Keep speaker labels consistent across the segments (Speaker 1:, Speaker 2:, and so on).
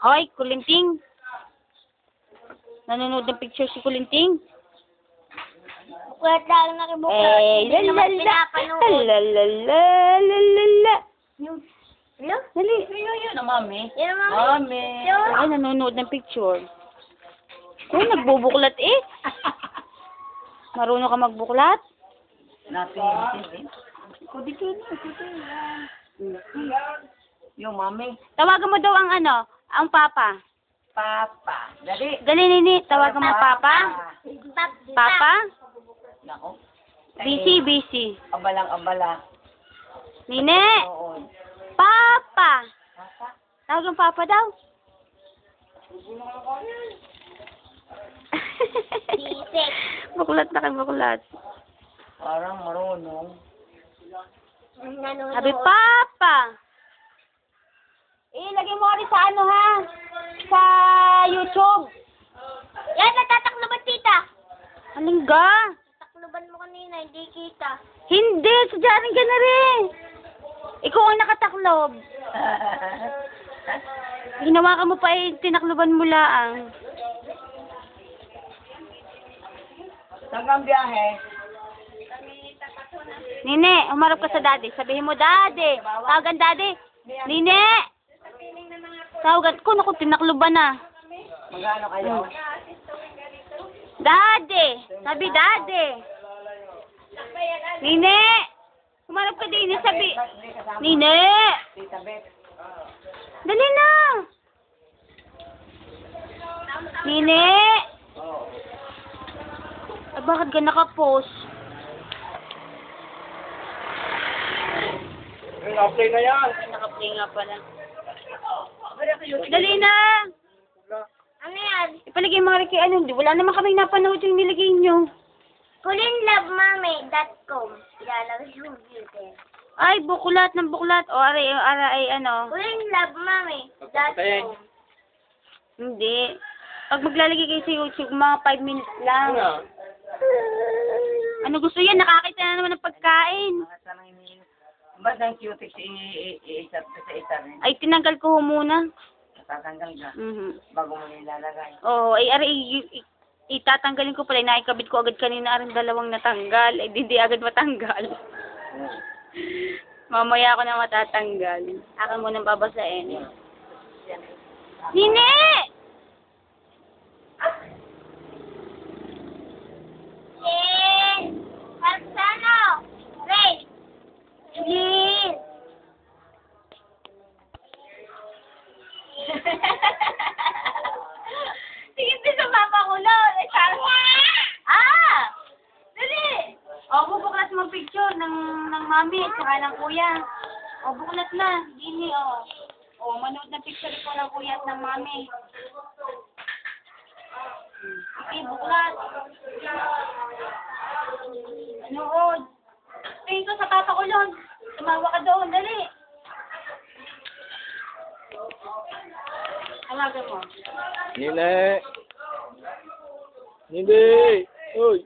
Speaker 1: Hoy, Kulinting. Nanonood ng picture si Kulinting.
Speaker 2: Buklat lang nakibuklat.
Speaker 1: Eh,
Speaker 2: Hindi naman
Speaker 1: lalala.
Speaker 2: pinapanood.
Speaker 1: Lalala.
Speaker 2: Yun?
Speaker 1: Dali.
Speaker 3: Yun, mami.
Speaker 2: Yan ang mami.
Speaker 3: Mami.
Speaker 2: Yun.
Speaker 1: Ay, nanonood ng picture. Uy, nagbubuklat eh. Marunong ka magbuklat?
Speaker 3: Natin. Ikaw dito na. Yung mami.
Speaker 1: Tawagan mo daw ang ang papa.
Speaker 3: Papa. Dali.
Speaker 1: Dali, Nini. Tawagan mo papa. Papa?
Speaker 3: Nako.
Speaker 1: Busy.
Speaker 3: Abalang-abala.
Speaker 1: Nini.
Speaker 3: Oo.
Speaker 1: Papa.
Speaker 3: Papa.
Speaker 1: Tawagan papa daw.
Speaker 2: Bisik.
Speaker 1: Buklat na kay buklat.
Speaker 3: Parang marunong.
Speaker 2: Nanonood.
Speaker 1: Sabi, Papa. Lagay mo rin sa ha? Sa YouTube.
Speaker 2: Yan, natatakloban tita.
Speaker 1: Halingga.
Speaker 2: Takloban mo kanina, hindi kita.
Speaker 1: Hindi, sadyarin ka na rin. Ikaw ang nakataklob. Hinawakan mo pa tinakloban mo laang.
Speaker 3: Saan kang biyahe?
Speaker 1: Nine, humarap ka sa daddy. Sabihin mo, daddy. Tawagan daddy. Nine. Tawagan ko, naku, tinakloban na.
Speaker 3: Magkano kayo?
Speaker 1: Daddy. Sabi, daddy. Nine. Humarap ka din. Sabi, Nine.
Speaker 3: Tita Beth.
Speaker 1: Dali na. Nine.
Speaker 3: Oo.
Speaker 1: Ay, bakit ka nakapost?
Speaker 3: Naka-play na yan.
Speaker 1: Nakaplay nga pala. Dali na.
Speaker 2: Ano yan?
Speaker 1: Ipalagay mga riki, wala naman kaming napanood yung nilagay nyo.
Speaker 2: Kulinlovemami.com. Ilalagay yung computer.
Speaker 1: Ay, buklat ng buklat. O, aray,
Speaker 2: Kulinlovemami.com.
Speaker 1: Hindi. Pag maglalagay kayo sa YouTube, mga 5 minutes lang. Ano gusto yan? Nakakita na naman ng pagkain.
Speaker 3: Ba't ang cutex i-isap sa isa rin?
Speaker 1: Ay, tinanggal ko muna.
Speaker 3: Tatanggal ka bago mo nilalagay.
Speaker 1: Oo, ay, aray, itatanggalin ko pala. Naikabit ko agad kanina aring dalawang natanggal. Ay, hindi agad matanggal. Mamaya ako na matatanggal. Akin mo nang babasahin. Nini!
Speaker 2: Parsano! Wait! Please!
Speaker 1: Sige, sa mama ko lang. Dali! O, bubuklat mo picture ng mami at saka ng kuya. O, buklat na. Dini, o. O, manood na picture ko ng kuya at ng mami. Okay, buklat. Manood. Tingin ko sa papa ko lang. Tumawa ka doon. Dali. Tawagan mo.
Speaker 4: Nine. Hindi. Uy.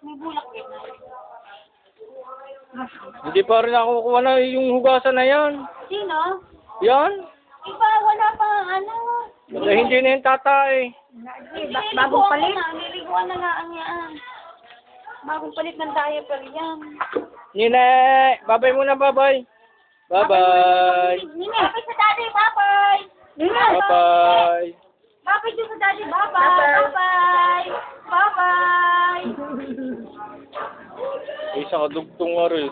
Speaker 1: May bulak din.
Speaker 4: Hindi pa rin ako kukuha na yung hugasan na yan.
Speaker 1: Sino?
Speaker 4: Yan.
Speaker 1: Iba, wala pa
Speaker 4: Hindi na yung tatay.
Speaker 1: Bagong palit? Niliguan na nga ang yan. Bagong palit ng diaper yan.
Speaker 4: Nine. Babay muna, babay. Bye-bye.
Speaker 1: Nini, babay sa daddy, babay.
Speaker 4: Bye-bye.
Speaker 1: Babay din sa daddy, babay. Babay. Babay.
Speaker 4: Isa ka dugtong nga rin.